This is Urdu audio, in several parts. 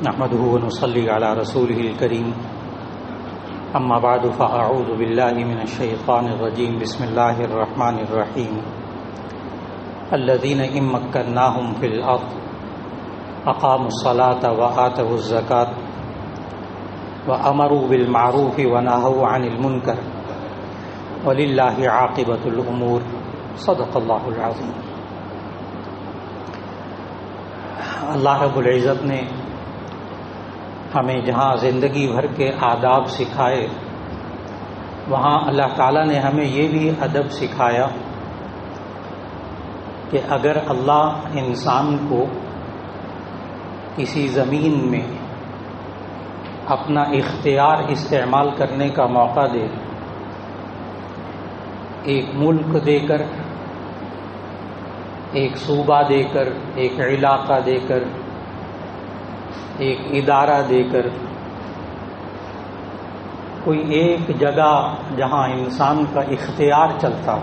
نحمده ونصلي على رسوله الكريم اما بعد فاعوذ بالله من الشيطان الرجيم بسم الله الرحمن الرحيم الذين ان مكناهم في الارض اقاموا الصلاة وآتوا الزكاة وامروا بالمعروف ونهوا عن المنكر وللہ عاقبۃ الامور صدق اللہ العظیم۔ اللہ رب العزت نے ہمیں جہاں زندگی بھر کے آداب سکھائے، وہاں اللہ تعالیٰ نے ہمیں یہ بھی ادب سکھایا کہ اگر اللہ انسان کو کسی زمین میں اپنا اختیار استعمال کرنے کا موقع دے، ایک ملک دے کر، ایک صوبہ دے کر، ایک علاقہ دے کر، ایک ادارہ دے کر، کوئی ایک جگہ جہاں انسان کا اختیار چلتا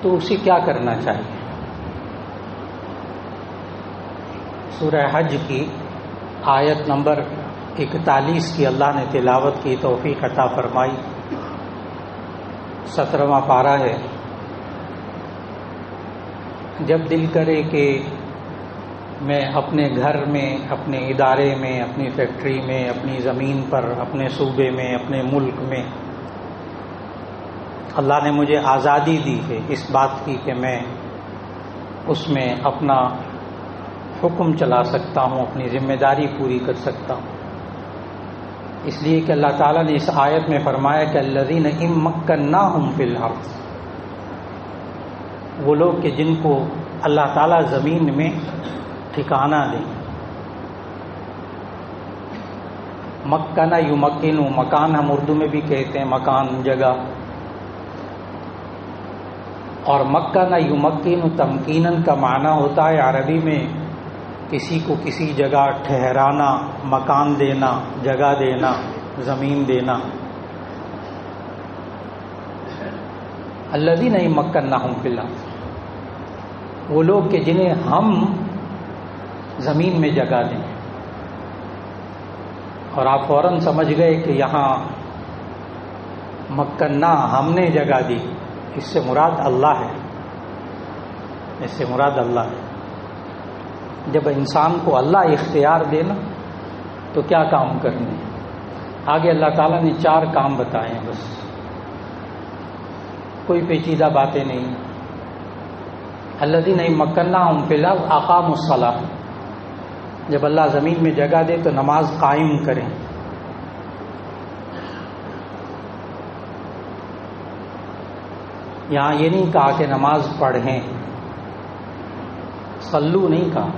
تو اسے کیا کرنا چاہیے؟ سورہ حج کی آیت نمبر 41 کی اللہ نے تلاوت کی توفیق عطا فرمائی۔ 17واں پارہ ہے۔ جب دل کرے کہ میں اپنے گھر میں، اپنے ادارے میں، اپنی فیکٹری میں، اپنی زمین پر، اپنے صوبے میں، اپنے ملک میں اللہ نے مجھے آزادی دی ہے اس بات کی کہ میں اس میں اپنا حکم چلا سکتا ہوں، اپنی ذمہ داری پوری کر سکتا ہوں، اس لیے کہ اللہ تعالیٰ نے اس آیت میں فرمایا کہ الذین ان مکناہم فی الارض، وہ لوگ کہ جن کو اللہ تعالیٰ زمین میں ٹھکانہ دیں۔ مکنہ یمکنو، مکان ہم اردو میں بھی کہتے ہیں، مکان جگہ، اور مکنہ یمکنو تمکیناً کا معنی ہوتا ہے عربی میں کسی کو کسی جگہ ٹھہرانا، مکان دینا، جگہ دینا، زمین دینا۔ الذین ان مکناہم فی الارض، وہ لوگ کہ جنہیں ہم زمین میں جگہ دیں۔ اور آپ فوراً سمجھ گئے کہ یہاں مکنہ ہم نے جگہ دی، اس سے مراد اللہ ہے، اس سے مراد اللہ ہے۔ جب انسان کو اللہ اختیار دے نا تو کیا کام کرنے ہیں؟ آگے اللہ تعالیٰ نے 4 کام بتائے ہیں، بس کوئی پیچیدہ باتیں نہیں۔ الذین ان مکناہم فی الارض اقاموا الصلاۃ، جب اللہ زمین میں جگہ دے تو نماز قائم کریں۔ یہاں یہ نہیں کہا کہ نماز پڑھیں، صلو نہیں کہا۔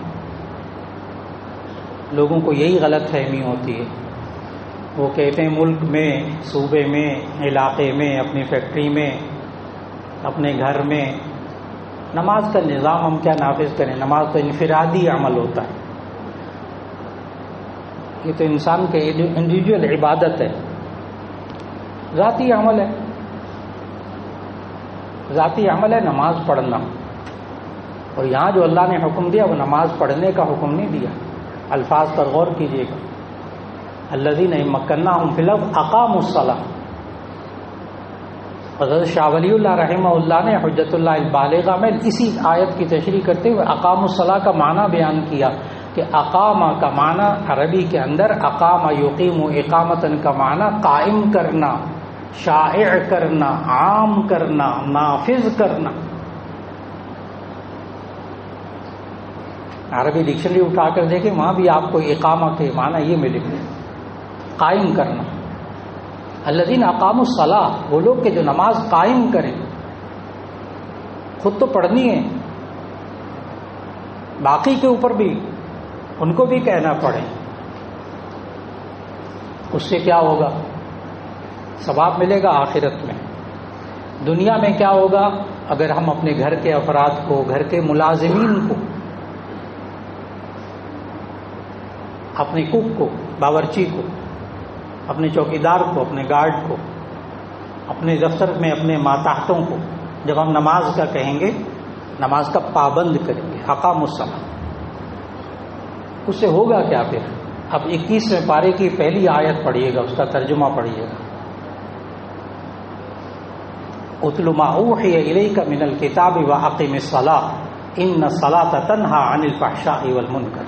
لوگوں کو یہی غلط فہمی ہوتی ہے، وہ کہتے ہیں ملک میں، صوبے میں، علاقے میں، اپنی فیکٹری میں، اپنے گھر میں نماز کا نظام ہم کیا نافذ کریں؟ نماز تو انفرادی عمل ہوتا ہے، یہ تو انسان کے انڈیویجول عبادت ہے، ذاتی عمل ہے، ذاتی عمل ہے نماز پڑھنا۔ اور یہاں جو اللہ نے حکم دیا وہ نماز پڑھنے کا حکم نہیں دیا، الفاظ پر غور کیجیے گا۔ الذین ان مکناہم فی الارض اقاموا الصلاۃ۔ حضرت شاہ ولی اللہ رحمہ اللہ نے حجت اللہ البالغہ میں اسی آیت کی تشریح کرتے ہوئے اقاموا الصلاۃ کا معنی بیان کیا کہ اقامہ کا معنی عربی کے اندر اقامہ یقیم اقامتاً کا معنی قائم کرنا، شائع کرنا، عام کرنا، نافذ کرنا۔ عربی ڈکشنری اٹھا کر دیکھیں، وہاں بھی آپ کو اقامہ کے معنی یہ ملے گا، قائم کرنا۔ الذین اقاموا الصلاۃ، وہ لوگ کہ جو نماز قائم کریں، خود تو پڑھنی ہے، باقی کے اوپر بھی ان کو بھی کہنا پڑے۔ اس سے کیا ہوگا؟ ثواب ملے گا آخرت میں۔ دنیا میں کیا ہوگا؟ اگر ہم اپنے گھر کے افراد کو، گھر کے ملازمین کو، اپنے کوک کو، باورچی کو، اپنے چوکیدار کو، اپنے گارڈ کو، اپنے دفتر میں اپنے ماتحتوں کو جب ہم نماز کا کہیں گے، نماز کا پابند کریں گے، اقاموا الصلاۃ، اس سے ہوگا کیا پھر؟ اب 21ویں پارے کی پہلی آیت پڑھیے گا، اس کا ترجمہ پڑھیے گا. اتل ما اوحی الیک من الکتاب واقم الصلاۃ ان الصلاۃ تنہی عن الفحشاء والمنکر.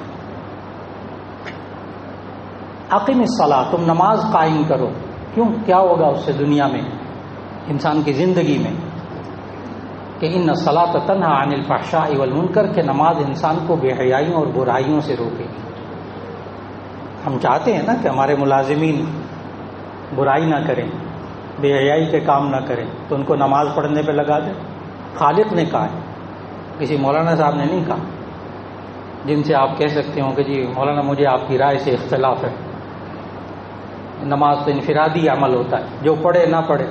اقم الصلاۃ، تم نماز قائم کرو. کیوں؟ کیا ہوگا اس سے دنیا میں، انسان کی زندگی میں؟ کہ ان الصلاۃ تنہی عن الفحشاء والمنکر، کہ نماز انسان کو بے حیائیوں اور برائیوں سے روکے گی. ہم چاہتے ہیں نا کہ ہمارے ملازمین برائی نہ کریں، بے حیائی کے کام نہ کریں، تو ان کو نماز پڑھنے پہ لگا دیں. خالق نے کہا ہے، کسی مولانا صاحب نے نہیں کہا جن سے آپ کہہ سکتے ہو کہ جی مولانا مجھے آپ کی رائے سے اختلاف ہے. نماز تو انفرادی عمل ہوتا ہے، جو پڑھے نہ پڑھے.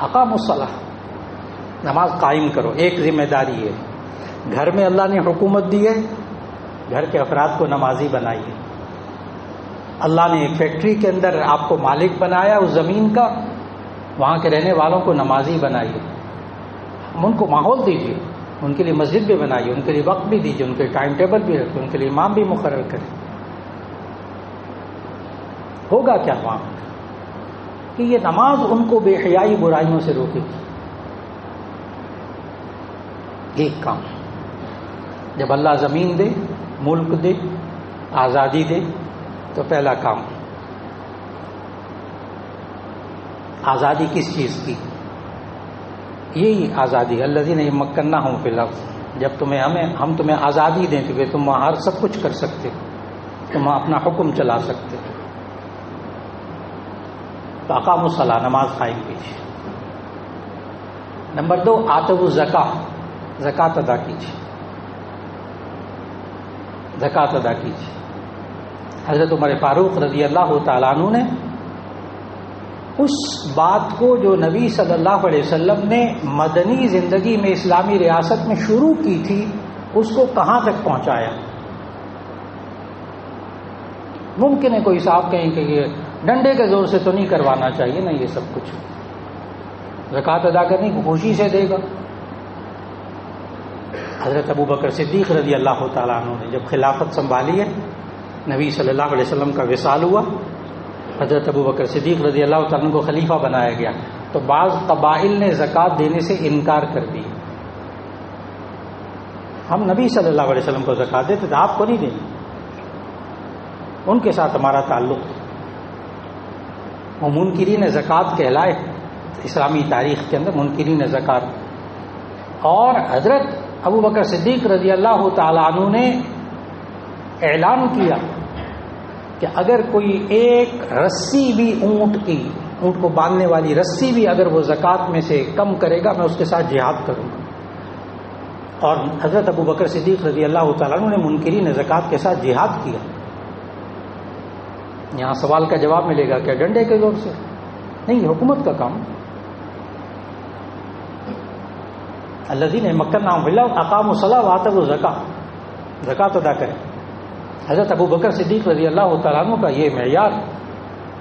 اقام الصلاۃ، نماز قائم کرو. ایک ذمہ داری ہے، گھر میں اللہ نے حکومت دی ہے، گھر کے افراد کو نمازی بنائیے. اللہ نے ایک فیکٹری کے اندر آپ کو مالک بنایا اس زمین کا، وہاں کے رہنے والوں کو نمازی بنائیے. ان کو ماحول دیجیے، ان کے لیے مسجد بھی بنائیے، ان کے لیے وقت بھی دیجیے، ان کے ٹائم ٹیبل بھی رکھیں، ان کے لیے امام بھی مقرر کریں. ہوگا کیا وہاں کہ یہ نماز ان کو بے حیائی برائیوں سے روکے گی. ایک کام، جب اللہ زمین دے، ملک دے، آزادی دے، تو پہلا کام آزادی کس چیز کی؟ یہی آزادی الذین مکناہم فی الارض. جب ہم تمہیں آزادی دیں کہ تم وہاں ہر سب کچھ کر سکتے، تم اپنا حکم چلا سکتے، تو اقاموا الصلاۃ، نماز قائم کیجیے. نمبر 2، آتوا الزکاۃ، زکوٰۃ ادا کیجیے. زکوٰۃ ادا کیجیے. حضرت عمر فاروق رضی اللہ تعالیٰ عنہ نے اس بات کو جو نبی صلی اللہ علیہ وسلم نے مدنی زندگی میں اسلامی ریاست میں شروع کی تھی، اس کو کہاں تک پہنچایا. ممکن ہے کوئی صاحب کہیں کہ یہ ڈنڈے کے زور سے تو نہیں کروانا چاہیے نا یہ سب کچھ، زکوٰۃ ادا کرنے کو خوشی سے دے گا. حضرت ابوبکر صدیق رضی اللہ تعالیٰ عنہ نے جب خلافت سنبھالی ہے، نبی صلی اللہ علیہ وسلم کا وصال ہوا، حضرت ابوبکر صدیق رضی اللہ تعالیٰ عنہ کو خلیفہ بنایا گیا، تو بعض قبائل نے زکوٰۃ دینے سے انکار کر دی. ہم نبی صلی اللہ علیہ وسلم کو زکوٰۃ دیتے تھے، آپ کو نہیں دیں. ان کے ساتھ ہمارا تعلق. وہ منکرین زکوٰۃ کہلائے اسلامی تاریخ کے اندر، منکرین زکوٰۃ. اور حضرت ابوبکر صدیق رضی اللہ تعالیٰ عنہ نے اعلان کیا کہ اگر کوئی ایک رسی بھی اونٹ کو باندھنے والی رسی بھی اگر وہ زکوٰۃ میں سے کم کرے گا، میں اس کے ساتھ جہاد کروں گا. اور حضرت ابوبکر صدیق رضی اللہ تعالیٰ عنہ نے منکرین زکوٰۃ کے ساتھ جہاد کیا. یہاں سوال کا جواب ملے گا، کیا ڈنڈے کے زور سے؟ نہیں، یہ حکومت کا کام. الذین مکناہم فی الارض اقاموا الصلاۃ وآتوا الزکاۃ، زکوٰۃ ادا کریں. حضرت ابوبکر صدیق رضی اللہ تعالیٰ عنہ کا یہ معیار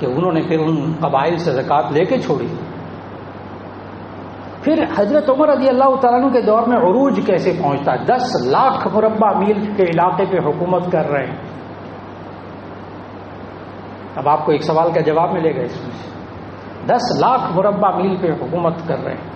کہ انہوں نے پھر ان قبائل سے زکوٰۃ لے کے چھوڑی. پھر حضرت عمر رضی اللہ تعالیٰ عنہ کے دور میں عروج کیسے پہنچتا ہے؟ 10 لاکھ مربع میل کے علاقے پہ حکومت کر رہے ہیں. اب آپ کو ایک سوال کا جواب ملے گا اس میں سے. 10 لاکھ مربع میل پہ حکومت کر رہے ہیں،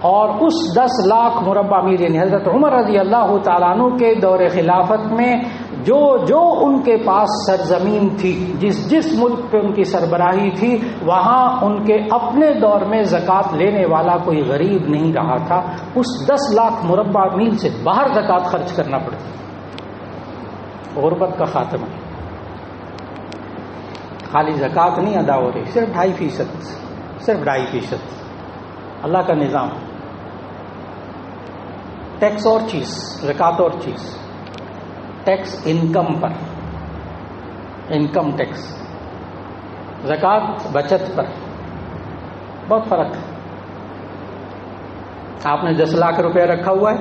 اور اس 10 لاکھ مربع میل یعنی حضرت عمر رضی اللہ تعالیٰ عنہ کے دور خلافت میں جو ان کے پاس سرزمین تھی، جس ملک پہ ان کی سربراہی تھی، وہاں ان کے اپنے دور میں زکوٰۃ لینے والا کوئی غریب نہیں رہا تھا. اس 10 لاکھ مربع میل سے باہر زکوٰۃ خرچ کرنا پڑتی. غربت کا خاتمہ. خالی زکوٰۃ نہیں ادا ہو رہی، صرف 2.5%. اللہ کا نظام. ٹیکس اور چیز، زکوٰۃ اور چیز. Tax income per, income tax. زکوٰۃ بچت پر. بہت فرق ہے. آپ نے 10 لاکھ روپے رکھا ہوا ہے،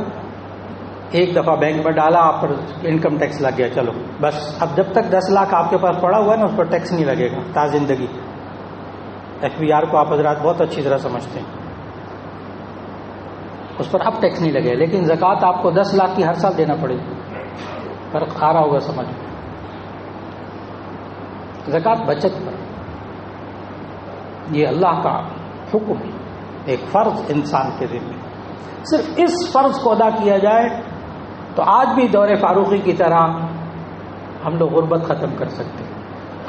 ایک دفعہ بینک میں ڈالا، آپ پر انکم ٹیکس لگ گیا، چلو بس. اب جب تک 10 لاکھ آپ کے پاس پڑا ہوا ہے نا، اس پر ٹیکس نہیں لگے گا تا زندگی. FBR کو آپ حضرات بہت اچھی طرح سمجھتے ہیں. اس پر اب ٹیکس نہیں لگے، لیکن زکوٰۃ آپ کو 10 لاکھ کی ہر سال دینا پڑے گی. فرق آ رہا ہوگا سمجھ. زکوٰۃ بچت پر، یہ اللہ کا حکم ہے، ایک فرض انسان کے ذمہ. صرف اس فرض کو ادا کیا جائے تو آج بھی دور فاروقی کی طرح ہم لوگ غربت ختم کر سکتے ہیں.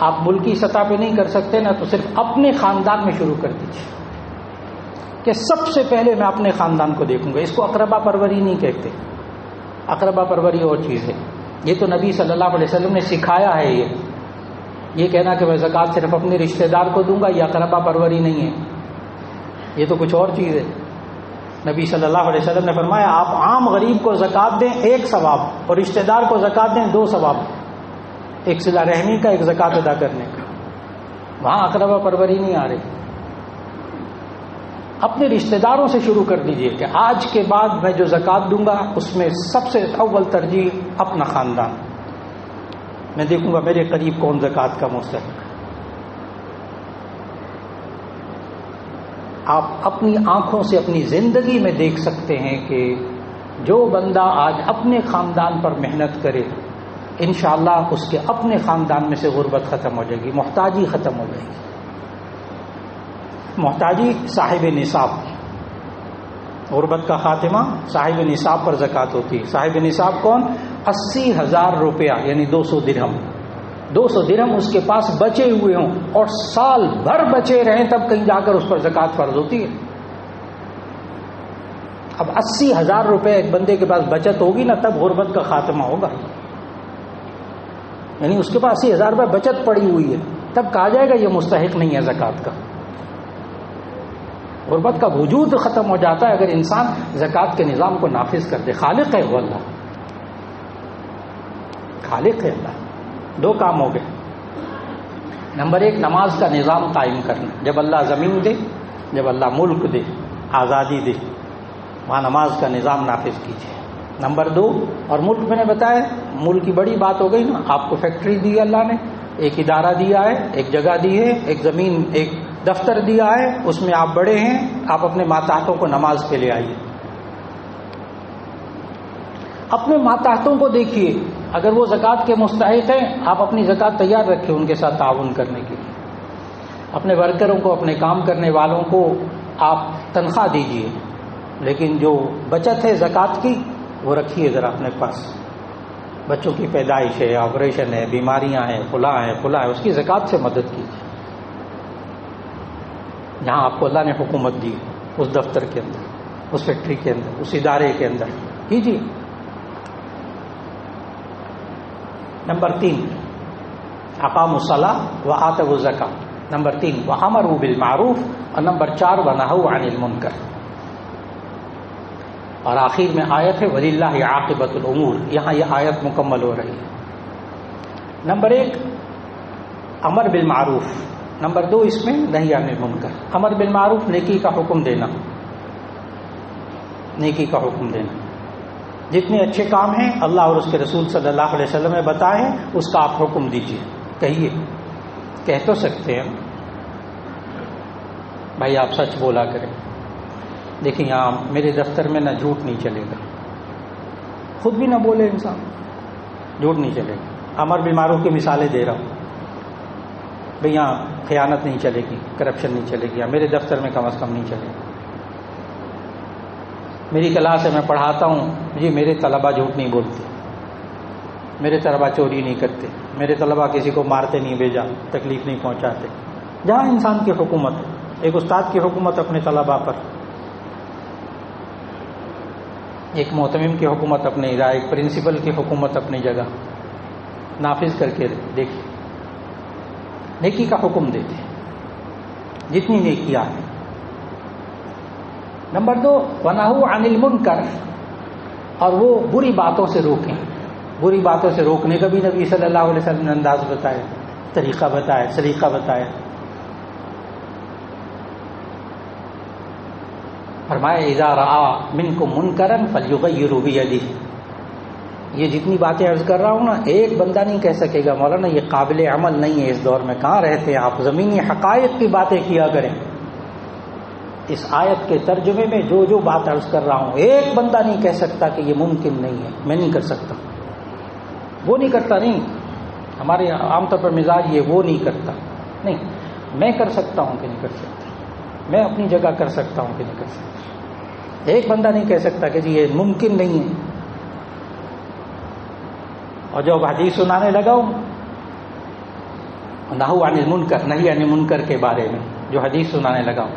آپ ملکی سطح پہ نہیں کر سکتے نا، تو صرف اپنے خاندان میں شروع کر دیجیے کہ سب سے پہلے میں اپنے خاندان کو دیکھوں گا. اس کو اقربا پروری نہیں کہتے، اقربا پروری اور چیز ہے. یہ تو نبی صلی اللہ علیہ وسلم نے سکھایا ہے. یہ کہنا کہ میں زکوٰۃ صرف اپنے رشتہ دار کو دوں گا، یہ اقربا پروری نہیں ہے، یہ تو کچھ اور چیز ہے. نبی صلی اللہ علیہ وسلم نے فرمایا آپ عام غریب کو زکوٰۃ دیں 1 ثواب، اور رشتہ دار کو زکوٰۃ دیں 2 ثواب، ایک صلہ رحمی کا، ایک زکوٰۃ ادا کرنے کا. وہاں اقربا پروری نہیں آ رہی. اپنے رشتہ داروں سے شروع کر دیجئے کہ آج کے بعد میں جو زکوٰۃ دوں گا اس میں سب سے اول ترجیح اپنا خاندان. میں دیکھوں گا میرے قریب کون زکوٰۃ کا مستحق. آپ اپنی آنکھوں سے اپنی زندگی میں دیکھ سکتے ہیں کہ جو بندہ آج اپنے خاندان پر محنت کرے انشاءاللہ اس کے اپنے خاندان میں سے غربت ختم ہو جائے گی، محتاجی ختم ہو جائے گی. محتاجی صاحب نصاب، غربت کا خاتمہ صاحب نصاب پر زکوٰۃ ہوتی ہے. صاحب نصاب کون؟ 80,000 روپیہ یعنی 200 درہم. 200 درہم اس کے پاس بچے ہوئے ہوں اور سال بھر بچے رہیں تب کہیں جا کر اس پر زکوٰۃ فرض ہوتی ہے. اب 80,000 روپے ایک بندے کے پاس بچت ہوگی نا تب غربت کا خاتمہ ہوگا. یعنی اس کے پاس 80,000 روپے بچت پڑی ہوئی ہے تب کہا جائے گا یہ مستحق نہیں ہے زکوٰۃ کا. غربت کا وجود ختم ہو جاتا ہے اگر انسان زکوٰۃ کے نظام کو نافذ کر دے. خالق ہے وہ اللہ، خالق ہے اللہ. 2 کام ہو گئے. نمبر 1 نماز کا نظام قائم کرنا. جب اللہ زمین دے، جب اللہ ملک دے، آزادی دے، وہاں نماز کا نظام نافذ کیجیے. نمبر 2 اور ملک میں نے بتایا ملک کی بڑی بات ہو گئی نا. آپ کو فیکٹری دی اللہ نے، ایک ادارہ دیا ہے، ایک جگہ دی ہے، ایک زمین، ایک دفتر دیا ہے، اس میں آپ بڑے ہیں. آپ اپنے ماتحتوں کو نماز پہ لے آئیے. اپنے ماتحتوں کو دیکھیے، اگر وہ زکوٰۃ کے مستحق ہیں آپ اپنی زکوٰۃ تیار رکھیں ان کے ساتھ تعاون کرنے کے لیے. اپنے ورکروں کو، اپنے کام کرنے والوں کو آپ تنخواہ دیجیے، لیکن جو بچت ہے زکوٰۃ کی وہ رکھیے ذرا اپنے پاس. بچوں کی پیدائش ہے، آپریشن ہے، بیماریاں ہیں، فلاں ہے، اس کی زکوٰۃ سے مدد کیجیے. جہاں آپ کو اللہ نے حکومت دی اس دفتر کے اندر، اس فیکٹری کے اندر، اس ادارے کے اندر کیجیے. نمبر 3 اقاموا الصلاۃ وآتوا الزکاۃ. نمبر 3 وامروا بالمعروف. اور نمبر 4 ونہوا عن المنکر. اور آخر میں آیت ہے وَلِلَّهِ عَاقِبَةُ الْأُمُورِ. یہاں یہ آیت مکمل ہو رہی ہے. نمبر 1 امر بالمعروف. نمبر 2 اس میں نہی عن المنکر. امر بالمعروف نیکی کا حکم دینا، نیکی کا حکم دینا. جتنے اچھے کام ہیں اللہ اور اس کے رسول صلی اللہ علیہ وسلم نے بتائے ہیں اس کا آپ حکم دیجیے. کہیے، کہہ تو سکتے ہیں بھائی آپ سچ بولا کریں. دیکھیں یہاں میرے دفتر میں نہ جھوٹ نہیں چلے گا، خود بھی نہ بولے انسان، جھوٹ نہیں چلے گا. امر بالمعروف کی مثالیں دے رہا ہوں. بھئی یہاں خیانت نہیں چلے گی، کرپشن نہیں چلے گی، میرے دفتر میں کم از کم نہیں چلے گا. میری کلاس ہے، میں پڑھاتا ہوں، جی میرے طلبہ جھوٹ نہیں بولتے، میرے طلبہ چوری نہیں کرتے، میرے طلبہ کسی کو مارتے نہیں، بھیجا تکلیف نہیں پہنچاتے. جہاں انسان کی حکومت، ایک استاد کی حکومت اپنے طلبہ پر، ایک محتمم کی حکومت اپنی رائے، ایک پرنسپل کی حکومت اپنی جگہ، نافذ کر کے دیکھیں. نیکی کا حکم دیتے جتنی نیکیاں ہیں. نمبر 2 ونہوا عن المنکر. اور وہ بری باتوں سے روکیں. بری باتوں سے روکنے کا بھی نبی صلی اللہ علیہ وسلم نے انداز بتایا، طریقہ بتایا، سلیقہ بتایا. فرمایا اذا رأى منکم منکرا فلیغیروا بیدہ. یہ جتنی باتیں عرض کر رہا ہوں نا، ایک بندہ نہیں کہہ سکے گا مولانا یہ قابل عمل نہیں ہے اس دور میں. کہاں رہتے ہیں آپ؟ زمینی حقائق کی باتیں کیا کریں. اس آیت کے ترجمے میں جو بات عرض کر رہا ہوں، ایک بندہ نہیں کہہ سکتا کہ یہ ممکن نہیں ہے، میں نہیں کر سکتا، وہ نہیں کرتا، نہیں، ہمارے عام طور پر مزاج یہ وہ نہیں کرتا، نہیں، میں کر سکتا ہوں کہ نہیں کر سکتا، میں اپنی جگہ کر سکتا ہوں کہ نہیں کر سکتا۔ ایک بندہ نہیں کہہ سکتا کہ جی یہ ممکن نہیں ہے۔ اور جو حدیث سنانے لگا ہوں نہو عن المنکر، نہی عن المنکر کے بارے میں جو حدیث سنانے لگا ہوں،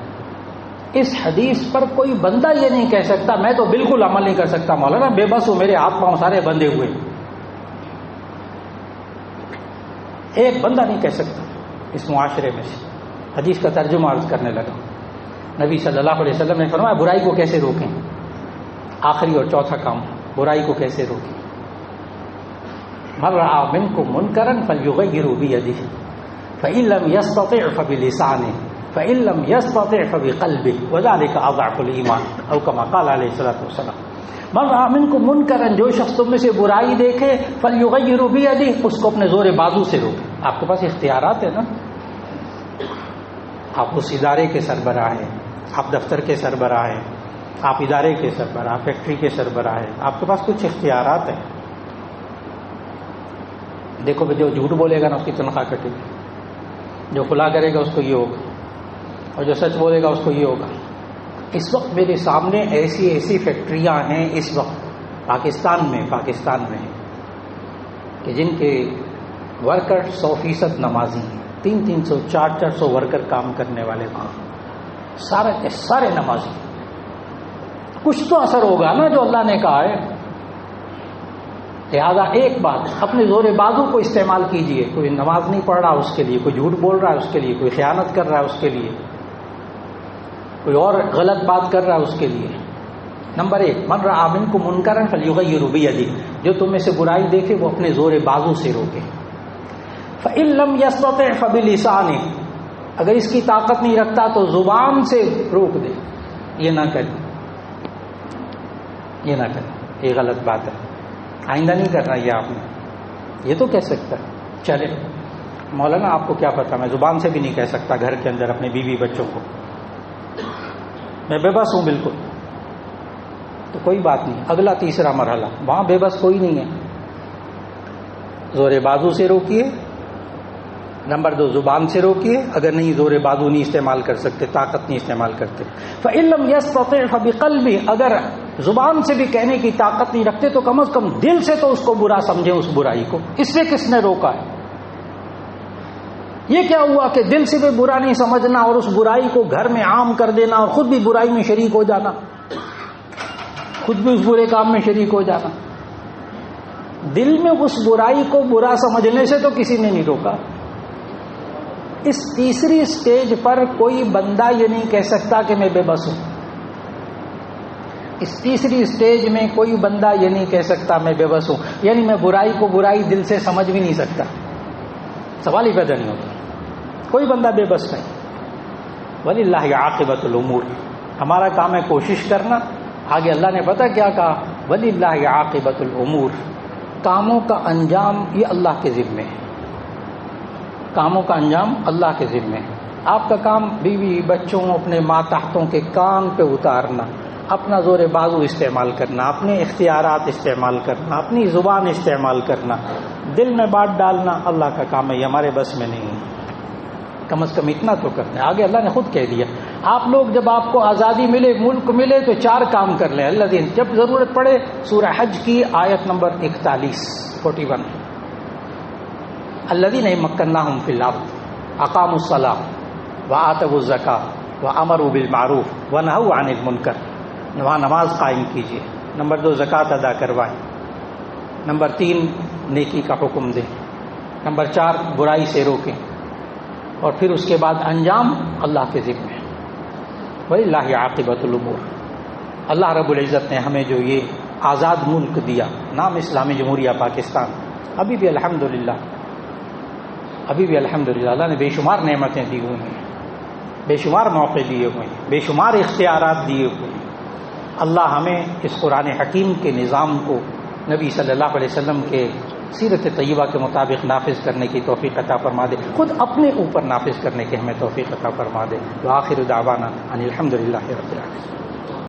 اس حدیث پر کوئی بندہ یہ نہیں کہہ سکتا میں تو بالکل عمل نہیں کر سکتا، مولانا بے بس ہوں، میرے ہاتھ پاؤں سارے بندھے ہوئے۔ ایک بندہ نہیں کہہ سکتا اس معاشرے میں سے۔ حدیث کا ترجمہ عرض کرنے لگا، نبی صلی اللہ علیہ وسلم نے فرمایا برائی کو کیسے روکیں، آخری اور چوتھا کام، برائی کو کیسے روکیں۔ من رأى منكم منكرا فليغيره بيده فإن لم يستطع فبلسانه فإن لم يستطع فبقلبه وذلك أضعف الإيمان أو كما قال عليه الصلاة والسلام۔ من رأى منكم منكرا، جو شخص تم میں سے برائی دیکھے، فليغيره بيده، اس کو اپنے زور بازو سے روکے۔ آپ کے پاس اختیارات ہیں نا، آپ اس ادارے کے سربراہ ہیں، آپ دفتر کے سربراہ ہیں، آپ ادارے کے سربراہ، فیکٹری کے سربراہ ہیں، آپ کے پاس کچھ اختیارات ہیں۔ دیکھو جو جھوٹ بولے گا نا اس کی تنخواہ کٹے گی، جو کھلا کرے گا اس کو یہ ہوگا، اور جو سچ بولے گا اس کو یہ ہوگا۔ اس وقت میرے سامنے ایسی فیکٹریاں ہیں اس وقت پاکستان میں کہ جن کے ورکر 100% نمازی ہیں، 300 400 ورکر کام کرنے والے وہاں، سارے کے سارے نمازی۔ کچھ تو اثر ہوگا نا جو اللہ نے کہا ہے۔ لہذا ایک بات، اپنے زور بازو کو استعمال کیجئے۔ کوئی نماز نہیں پڑھ رہا اس کے لیے، کوئی جھوٹ بول رہا ہے اس کے لیے، کوئی خیانت کر رہا ہے اس کے لیے، کوئی اور غلط بات کر رہا ہے اس کے لیے۔ نمبر 1، من رأى منکم منکرا فلیغیرہ بیدہ، جو تم میں سے برائی دیکھے وہ اپنے زور بازو سے روکے۔ فإن لم يستطع فبلسانہ، اگر اس کی طاقت نہیں رکھتا تو زبان سے روک دے، یہ نہ کرے، یہ غلط بات ہے، آئندہ نہیں کرنا یہ آپ نے، یہ تو کہہ سکتا ہے۔ چلے مولانا آپ کو کیا پتا، میں زبان سے بھی نہیں کہہ سکتا گھر کے اندر اپنے بیوی بچوں کو، میں بے بس ہوں بالکل، تو کوئی بات نہیں۔ اگلا تیسرا مرحلہ، وہاں بے بس کوئی نہیں ہے، زور بازو سے روکیے۔ نمبر 2، زبان سے روکیے، اگر نہیں زور بازو نہیں استعمال کر سکتے، طاقت نہیں استعمال کرتے۔ فإن لم يستطع فبقلبه، اگر زبان سے بھی کہنے کی طاقت نہیں رکھتے تو کم از کم دل سے تو اس کو برا سمجھیں، اس برائی کو۔ اس سے کس نے روکا ہے؟ یہ کیا ہوا کہ دل سے بھی برا نہیں سمجھنا اور اس برائی کو گھر میں عام کر دینا اور خود بھی برائی میں شریک ہو جانا، خود بھی اس برے کام میں شریک ہو جانا۔ دل میں اس برائی کو برا سمجھنے سے تو کسی نے نہیں روکا۔ اس تیسری سٹیج پر کوئی بندہ یہ نہیں کہہ سکتا کہ میں بے بس ہوں۔ اس تیسری سٹیج میں کوئی بندہ یہ نہیں کہہ سکتا میں بے بس ہوں، یعنی میں برائی کو برائی دل سے سمجھ بھی نہیں سکتا، سوال ہی پیدا نہیں ہوتا، کوئی بندہ بے بس نہیں۔ وَلِلَّهِ عَاقِبَةُ الْأُمُورِ، ہمارا کام ہے کوشش کرنا۔ آگے اللہ نے پتہ کیا کہا، وَلِلَّهِ عَاقِبَةُ الْأُمُورِ، کاموں کا انجام یہ اللہ کے ذمے ہے، کاموں کا انجام اللہ کے ذمے ہے۔ آپ کا کام بیوی بچوں اپنے ماتحتوں کے کان پہ اتارنا، اپنا زور بازو استعمال کرنا، اپنے اختیارات استعمال کرنا، اپنی زبان استعمال کرنا، دل میں بات ڈالنا اللہ کا کام ہے، یہ ہمارے بس میں نہیں ہے۔ کم از کم اتنا تو کرتے ہیں۔ آگے اللہ نے خود کہہ دیا، آپ لوگ جب آپ کو آزادی ملے، ملک ملے تو 4 کام کر لیں اللہ دین، جب ضرورت پڑے۔ سورہ حج کی آیت نمبر 41 الذین مکناہم فی الارض اقاموا الصلاۃ وآتوا الزکاۃ وامروا بالمعروف ونہوا عن المنکر، وہاں نماز قائم کیجیے۔ نمبر 2، زکوٰۃ ادا کروائیں۔ نمبر 3، نیکی کا حکم دیں۔ نمبر 4، برائی سے روکیں، اور پھر اس کے بعد انجام اللہ کے ذمے ہے۔ وَلِلَّهِ عَاقِبَةُ الْأُمُورِ، اللہ رب العزت نے ہمیں جو یہ آزاد ملک دیا، نام اسلامی جمہوریہ پاکستان، ابھی بھی الحمدللہ اللہ نے بے شمار نعمتیں دی ہوئی ہیں، بے شمار موقع دیے ہوئے ہیں، بے شمار اختیارات دیے ہوئے ہیں۔ اللہ ہمیں اس قرآن حکیم کے نظام کو، نبی صلی اللہ علیہ وسلم کے سیرت طیبہ کے مطابق نافذ کرنے کی توفیق عطا فرما دے، خود اپنے اوپر نافذ کرنے کی ہمیں توفیق عطا فرما دے۔ وآخر دعوانا ان الحمد للہ رب العالمین۔